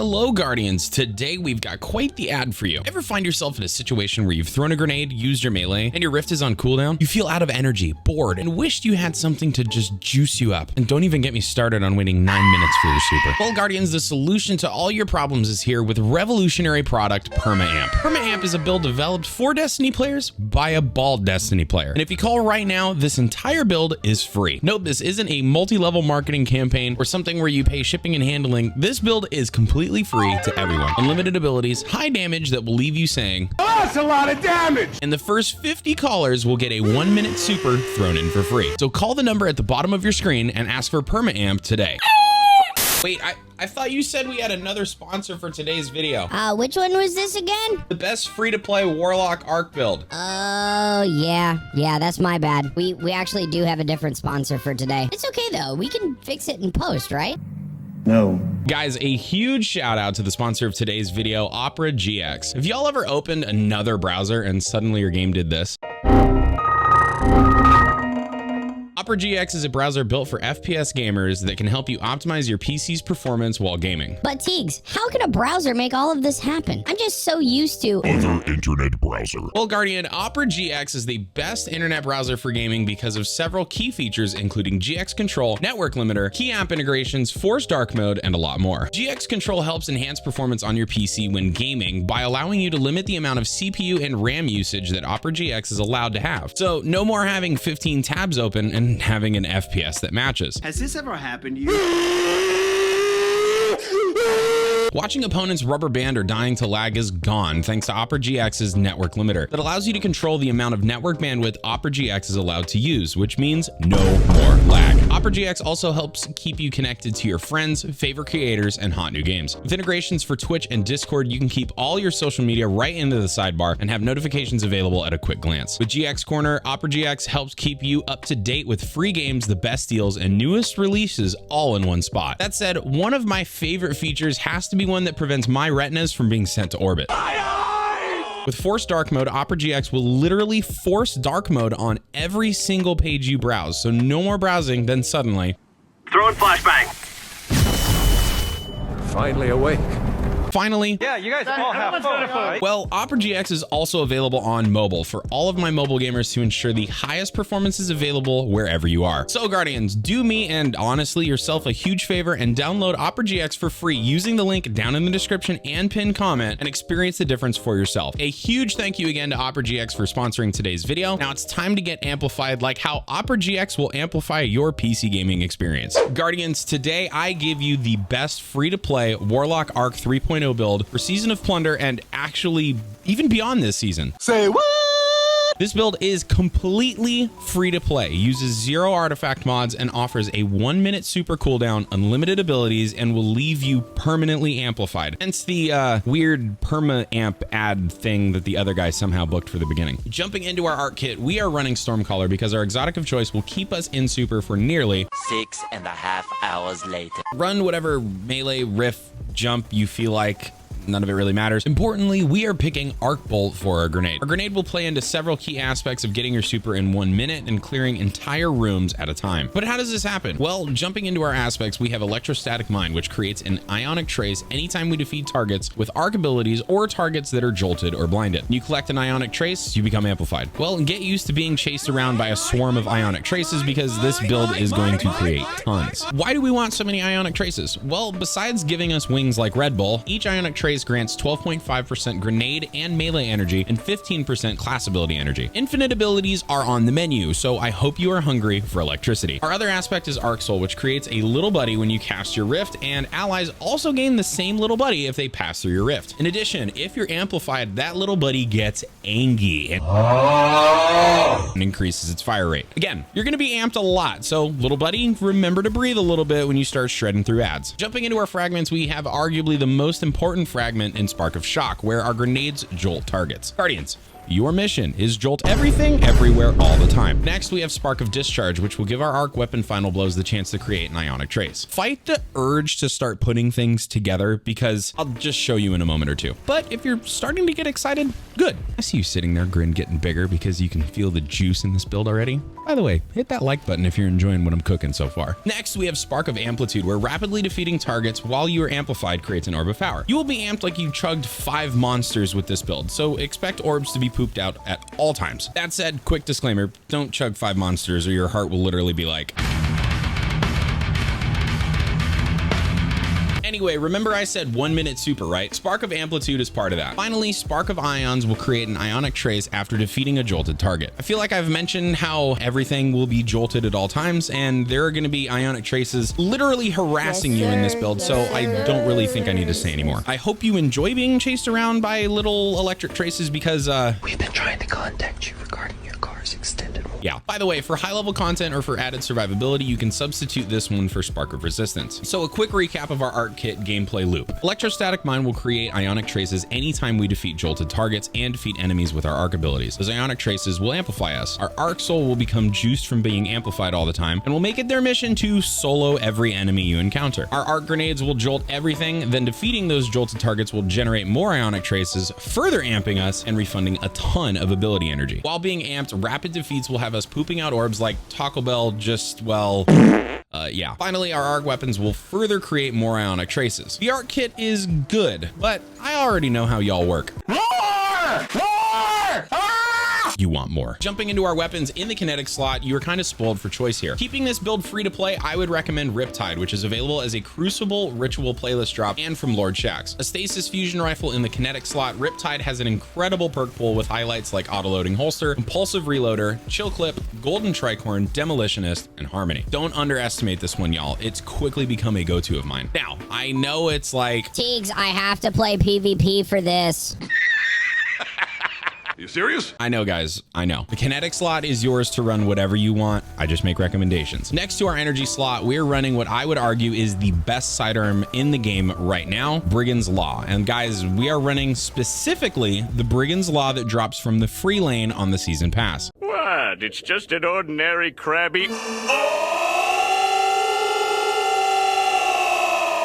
Hello Guardians, today we've got quite the ad for you. Ever find yourself in a situation where you've thrown a grenade, used your melee, and your rift is on cooldown? You feel out of energy, bored, and wished you had something to just juice you up. And don't even get me started on waiting 9 minutes for your super. Well Guardians, the solution to all your problems is here with revolutionary product PermaAmp. PermaAmp is a build developed for Destiny players by a bald Destiny player. And if you call right now, this entire build is free. Note, this isn't a multi-level marketing campaign or something where you pay shipping and handling. This build is completely free to everyone. Unlimited abilities, high damage that will leave you saying, "Oh, that's a lot of damage!" And the first 50 callers will get a 1-minute super thrown in for free. So call the number at the bottom of your screen and ask for PermaAmp today. Wait, I thought you said we had another sponsor for today's video. Which one was this again? The best free-to-play Warlock Arc build. Oh, yeah, that's my bad. We actually do have a different sponsor for today. It's okay though, we can fix it in post, right? No. Guys, a huge shout out to the sponsor of today's video, Opera GX. Have y'all ever opened another browser and suddenly your game did this? Opera GX is a browser built for FPS gamers that can help you optimize your PC's performance while gaming. But Teagues, how can a browser make all of this happen? I'm just so used to other internet browser. Well, Guardian, Opera GX is the best internet browser for gaming because of several key features, including GX Control, network limiter, key app integrations, forced dark mode, and a lot more. GX Control helps enhance performance on your PC when gaming by allowing you to limit the amount of CPU and RAM usage that Opera GX is allowed to have. So no more having 15 tabs open and having an FPS that matches. Has this ever happened to you? Watching opponents rubber band or dying to lag is gone thanks to Opera GX's network limiter that allows you to control the amount of network bandwidth Opera GX is allowed to use, which means no more lag. Opera GX also helps keep you connected to your friends, favorite creators, and hot new games. With integrations for Twitch and Discord, you can keep all your social media right into the sidebar and have notifications available at a quick glance. With GX Corner, Opera GX helps keep you up to date with free games, the best deals, and newest releases all in one spot. That said, one of my favorite features has to be one that prevents my retinas from being sent to orbit. With forced dark mode, Opera GX will literally force dark mode on every single page you browse. So no more browsing, then suddenly throwing flashbang. Finally awake. Finally, Yeah, you guys all have fun, right? well, Opera GX is also available on mobile for all of my mobile gamers to ensure the highest performance is available wherever you are. So Guardians, do me and honestly yourself a huge favor and download Opera GX for free using the link down in the description and pinned comment and experience the difference for yourself. A huge thank you again to Opera GX for sponsoring today's video. Now it's time to get amplified like how Opera GX will amplify your PC gaming experience. Guardians, today I give you the best free-to-play Warlock Arc 3.0 build for Season of Plunder and actually even beyond this season. Say what? This build is completely free to play, uses 0 artifact mods, and offers a 1-minute super cooldown, unlimited abilities, and will leave you permanently amplified. Hence the weird perma-amp ad thing that the other guy somehow booked for the beginning. Jumping into our art kit, we are running Stormcaller because our exotic of choice will keep us in super for nearly 6.5 hours later. run whatever melee, riff, jump you feel like. None of it really matters. Importantly, we are picking Arc Bolt for our grenade. Our grenade will play into several key aspects of getting your super in 1 minute and clearing entire rooms at a time. But how does this happen? Well, jumping into our aspects, we have Electrostatic Mine, which creates an ionic trace anytime we defeat targets with arc abilities or targets that are jolted or blinded. You collect an ionic trace, you become amplified. Well, get used to being chased around by a swarm of ionic traces because this build is going to create tons. Why do we want so many ionic traces? Well, besides giving us wings like Red Bull, each ionic trace grants 12.5% grenade and melee energy and 15% class ability energy. Infinite abilities are on the menu, so I hope you are hungry for electricity. Our other aspect is Arc Soul, which creates a little buddy when you cast your rift, and allies also gain the same little buddy if they pass through your rift. In addition, if you're amplified, that little buddy gets angry and increases its fire rate. Again, you're going to be amped a lot, so little buddy, remember to breathe a little bit when you start shredding through ads. Jumping into our fragments, we have arguably the most important fragment in Spark of Shock, where our grenades jolt targets. Guardians, Your mission is jolt everything, everywhere, all the time. Next, we have Spark of Discharge, which will give our arc weapon Final Blows the chance to create an ionic trace. Fight the urge to start putting things together because I'll just show you in a moment or two. But if you're starting to get excited, good. I see you sitting there, grin getting bigger because you can feel the juice in this build already. By the way, hit that like button if you're enjoying what I'm cooking so far. Next, we have Spark of Amplitude, where rapidly defeating targets while you are amplified creates an orb of power. You will be amped like you chugged 5 monsters with this build, so expect orbs to be pooped out at all times. That said, quick disclaimer, don't chug 5 monsters or your heart will literally be like... Anyway, remember I said 1 minute super, right? Spark of Amplitude is part of that. Finally, Spark of Ions will create an ionic trace after defeating a jolted target. I feel like I've mentioned how everything will be jolted at all times, and there are going to be ionic traces literally harassing you in this build, so I don't really think I need to say anymore. I hope you enjoy being chased around by little electric traces because, we've been trying to contact you regarding your car's extended warranty. Yeah. By the way, for high level content or for added survivability, you can substitute this one for Spark of Resistance. So a quick recap of our Art Kit gameplay loop. Electrostatic Mine will create ionic traces anytime we defeat jolted targets and defeat enemies with our arc abilities. Those ionic traces will amplify us. Our arc soul will become juiced from being amplified all the time and will make it their mission to solo every enemy you encounter. Our arc grenades will jolt everything, then defeating those jolted targets will generate more ionic traces, further amping us and refunding a ton of ability energy. While being amped, rapid defeats will have us pooping out orbs like Taco Bell, just, well... yeah. Finally, our arc weapons will further create more ionic traces. The Art Kit is good, but I already know how y'all work. You want more. Jumping into our weapons in the kinetic slot, you are kind of spoiled for choice here. Keeping this build free to play, I would recommend Riptide, which is available as a Crucible Ritual playlist drop and from Lord Shaxx. A stasis fusion rifle in the kinetic slot, Riptide has an incredible perk pool with highlights like Autoloading Holster, Impulsive Reloader, Chill Clip, Golden Tricorn, Demolitionist, and Harmony. Don't underestimate this one, y'all. It's quickly become a go-to of mine. Now, I know it's like... Teagues, I have to play PvP for this. You serious? I know, guys, I know. The kinetic slot is yours to run whatever you want. I just make recommendations. Next to our energy slot, we're running what I would argue is the best sidearm in the game right now, Brigand's Law. And guys, we are running specifically the Brigand's Law that drops from the free lane on the season pass. What? It's just an ordinary crabby...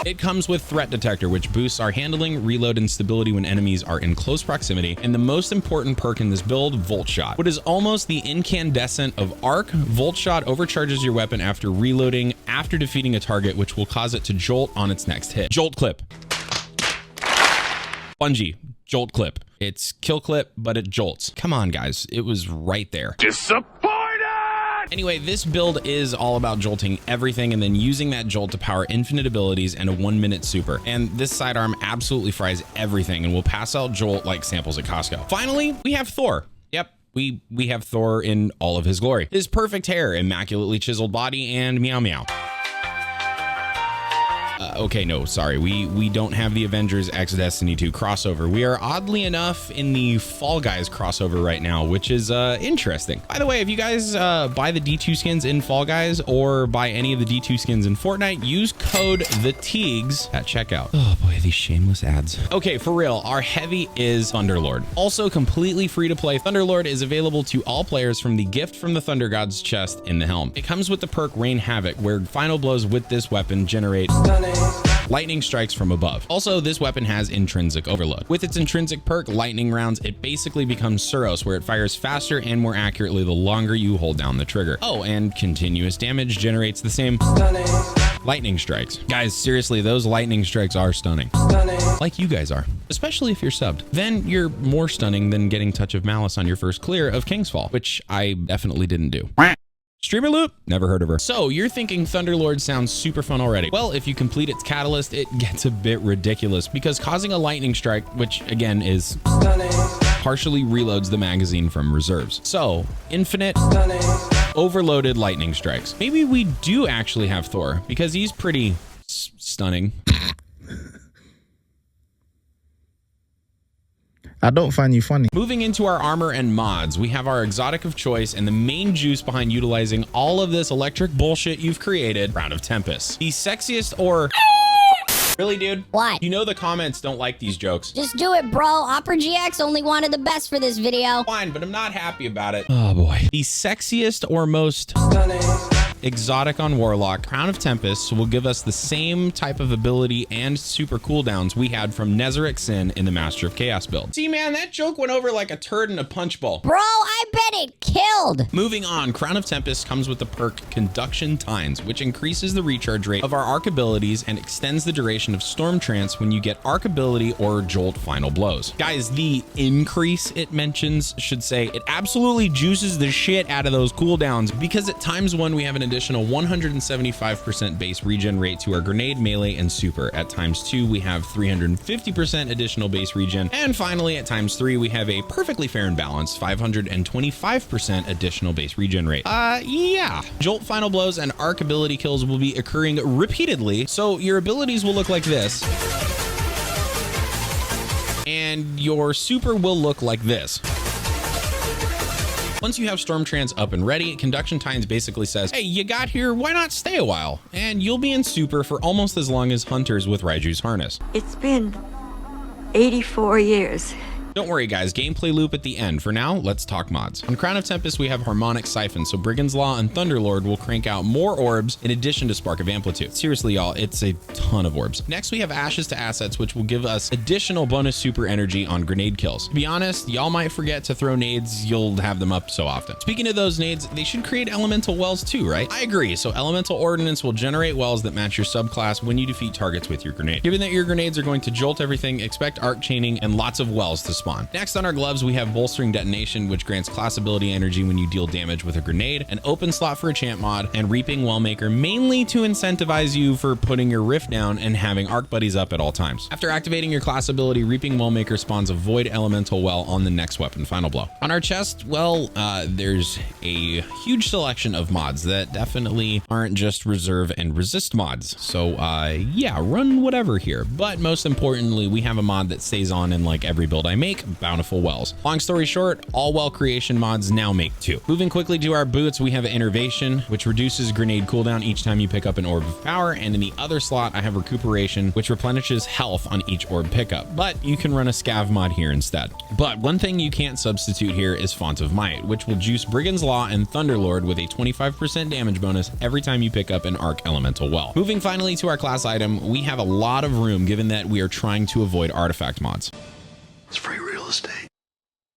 It comes with Threat Detector, which boosts our handling, reload, and stability when enemies are in close proximity, and the most important perk in this build, Volt Shot. What is almost the incandescent of Arc, Volt Shot overcharges your weapon after reloading after defeating a target, which will cause it to jolt on its next hit. Jolt Clip. Bungie, Jolt Clip. It's Kill Clip, but it jolts. Come on, guys. It was right there. Anyway, this build is all about jolting everything and then using that jolt to power infinite abilities and a 1 minute super. And this sidearm absolutely fries everything and will pass out jolt like samples at Costco. Finally, we have Thor. Yep, we have Thor in all of his glory. His perfect hair, immaculately chiseled body, and meow meow. Okay, no, sorry. We don't have the Avengers X Destiny 2 crossover. We are oddly enough in the Fall Guys crossover right now, which is interesting. By the way, if you guys buy the D2 skins in Fall Guys or buy any of the D2 skins in Fortnite, use code TheTeagues at checkout. Oh boy, these shameless ads. Okay, for real, our heavy is Thunderlord. Also completely free to play, Thunderlord is available to all players from the Gift from the Thunder Gods chest in the helm. It comes with the perk Rain Havoc, where final blows with this weapon generate lightning strikes from above. Also, this weapon has intrinsic overload. With its intrinsic perk, lightning rounds, it basically becomes Suros, where it fires faster and more accurately the longer you hold down the trigger. Oh, and continuous damage generates the same lightning strikes. Guys, seriously, those lightning strikes are stunning. Like you guys are, especially if you're subbed. Then you're more stunning than getting Touch of Malice on your first clear of King's Fall, which I definitely didn't do. Streamer Loop? Never heard of her. So you're thinking Thunderlord sounds super fun already. Well, if you complete its catalyst, it gets a bit ridiculous because causing a lightning strike, which again is partially reloads the magazine from reserves. So infinite overloaded lightning strikes. Maybe we do actually have Thor because he's pretty stunning. I don't find you funny. Moving into our armor and mods, we have our exotic of choice and the main juice behind utilizing all of this electric bullshit you've created, Round of Tempest. The sexiest or Really, dude? What? You know the comments don't like these jokes. Just do it, bro. Opera GX only wanted the best for this video. Fine, but I'm not happy about it. Oh boy. The sexiest or most exotic on Warlock, Crown of Tempest, will give us the same type of ability and super cooldowns we had from Nezarec Sin in the Master of Chaos build. See, man, that joke went over like a turd in a punch bowl. Bro, I bet it killed. Moving on, Crown of Tempest comes with the perk Conduction Tines, which increases the recharge rate of our arc abilities and extends the duration of Storm Trance when you get arc ability or Jolt final blows. Guys, the increase it mentions should say it absolutely juices the shit out of those cooldowns, because at times 1 we have an additional 175% base regen rate to our grenade, melee, and super. At times 2 we have 350% additional base regen, and finally at times 3 we have a perfectly fair and balanced 525% additional base regen rate. Yeah. Jolt final blows and arc ability kills will be occurring repeatedly, so your abilities will look like this, and your super will look like this. Once you have Storm Trance up and ready, Conduction Tines basically says, hey, you got here, why not stay a while? And you'll be in super for almost as long as hunters with Raiju's harness. It's been 84 years. Don't worry guys, gameplay loop at the end. For now, let's talk mods. On Crown of Tempest, we have Harmonic Siphon, so Brigand's Law and Thunderlord will crank out more orbs in addition to Spark of Amplitude. Seriously, y'all, it's a ton of orbs. Next, we have Ashes to Assets, which will give us additional bonus super energy on grenade kills. To be honest, y'all might forget to throw nades, you'll have them up so often. Speaking of those nades, they should create elemental wells too, right? I agree, so Elemental Ordnance will generate wells that match your subclass when you defeat targets with your grenade. Given that your grenades are going to jolt everything, expect arc chaining and lots of wells to spawn. Next on our gloves, we have Bolstering Detonation, which grants class ability energy when you deal damage with a grenade, an open slot for a chant mod, and Reaping Wellmaker, mainly to incentivize you for putting your rift down and having arc buddies up at all times. After activating your class ability, Reaping Wellmaker spawns a Void Elemental Well on the next weapon final blow. On our chest, well, there's a huge selection of mods that definitely aren't just reserve and resist mods. So yeah, run whatever here. But most importantly, we have a mod that stays on in like every build I make, Bountiful Wells. Long story short, all well creation mods now make 2. Moving quickly to our boots, we have Innervation, which reduces grenade cooldown each time you pick up an orb of power, and in the other slot I have Recuperation, which replenishes health on each orb pickup, but you can run a scav mod here instead. But one thing you can't substitute here is Font of Might, which will juice Brigand's Law and Thunderlord with a 25% damage bonus every time you pick up an Arc Elemental Well. Moving finally to our class item, we have a lot of room given that we are trying to avoid artifact mods. It's free real estate.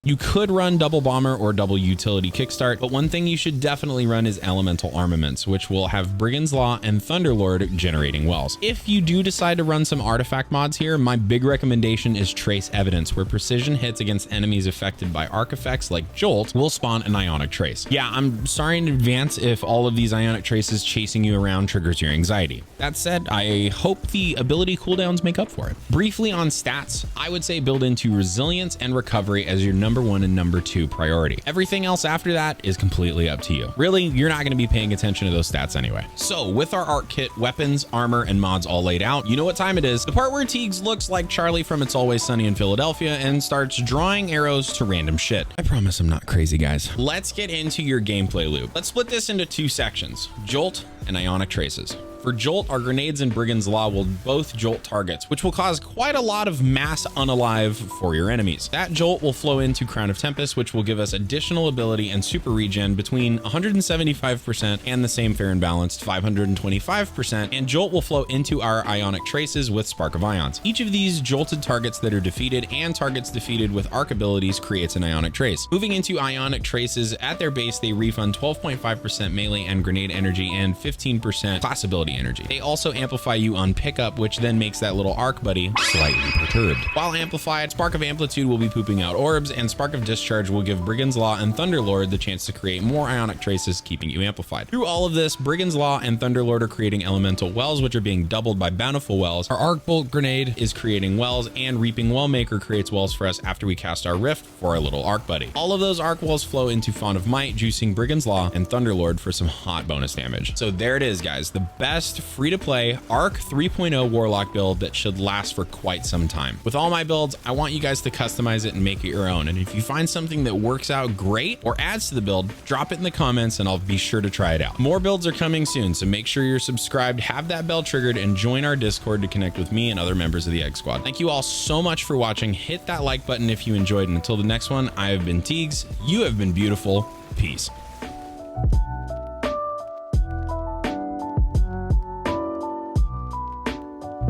You could run double bomber or double utility kickstart, but one thing you should definitely run is elemental armaments, which will have Brigand's Law and Thunderlord generating wells. If you do decide to run some artifact mods here, my big recommendation is Trace Evidence, where precision hits against enemies affected by arc effects like Jolt will spawn an Ionic Trace. Yeah, I'm sorry in advance if all of these Ionic Traces chasing you around triggers your anxiety. That said, I hope the ability cooldowns make up for it. Briefly on stats, I would say build into Resilience and Recovery as your number 1 and number 2 priority. Everything else after that is completely up to you. Really, you're not going to be paying attention to those stats anyway. So with our arc kit, weapons, armor, and mods all laid out, you know what time it is. The part where Teagues looks like Charlie from It's Always Sunny in Philadelphia and starts drawing arrows to random shit. I promise I'm not crazy, guys. Let's get into your gameplay loop. Let's split this into 2 sections, Jolt and Ionic Traces. For Jolt, our grenades and Brigand's Law will both jolt targets, which will cause quite a lot of mass unalive for your enemies. That jolt will flow into Crown of Tempest, which will give us additional ability and super regen between 175% and the same fair and balanced 525%, and jolt will flow into our Ionic Traces with Spark of Ions. Each of these jolted targets that are defeated and targets defeated with arc abilities creates an Ionic Trace. Moving into Ionic Traces, at their base, they refund 12.5% melee and grenade energy and 15% class ability energy. They also amplify you on pickup, which then makes that little arc buddy slightly perturbed. While amplified, Spark of Amplitude will be pooping out orbs, and Spark of Discharge will give Brigand's Law and Thunderlord the chance to create more Ionic Traces, keeping you amplified. Through all of this, Brigand's Law and Thunderlord are creating elemental wells, which are being doubled by Bountiful Wells. Our Arc Bolt Grenade is creating wells, and Reaping Wellmaker creates wells for us after we cast our Rift for our little arc buddy. All of those arc wells flow into Font of Might, juicing Brigand's Law and Thunderlord for some hot bonus damage. So there it is, guys. The best best free-to-play Arc 3.0 Warlock build that should last for quite some time. With all my builds, I want you guys to customize it and make it your own. And if you find something that works out great or adds to the build, drop it in the comments and I'll be sure to try it out. More builds are coming soon, so make sure you're subscribed, have that bell triggered, and join our Discord to connect with me and other members of the Egg Squad. Thank you all so much for watching. Hit that like button if you enjoyed, and until the next one, I have been Teagues. You have been beautiful. Peace.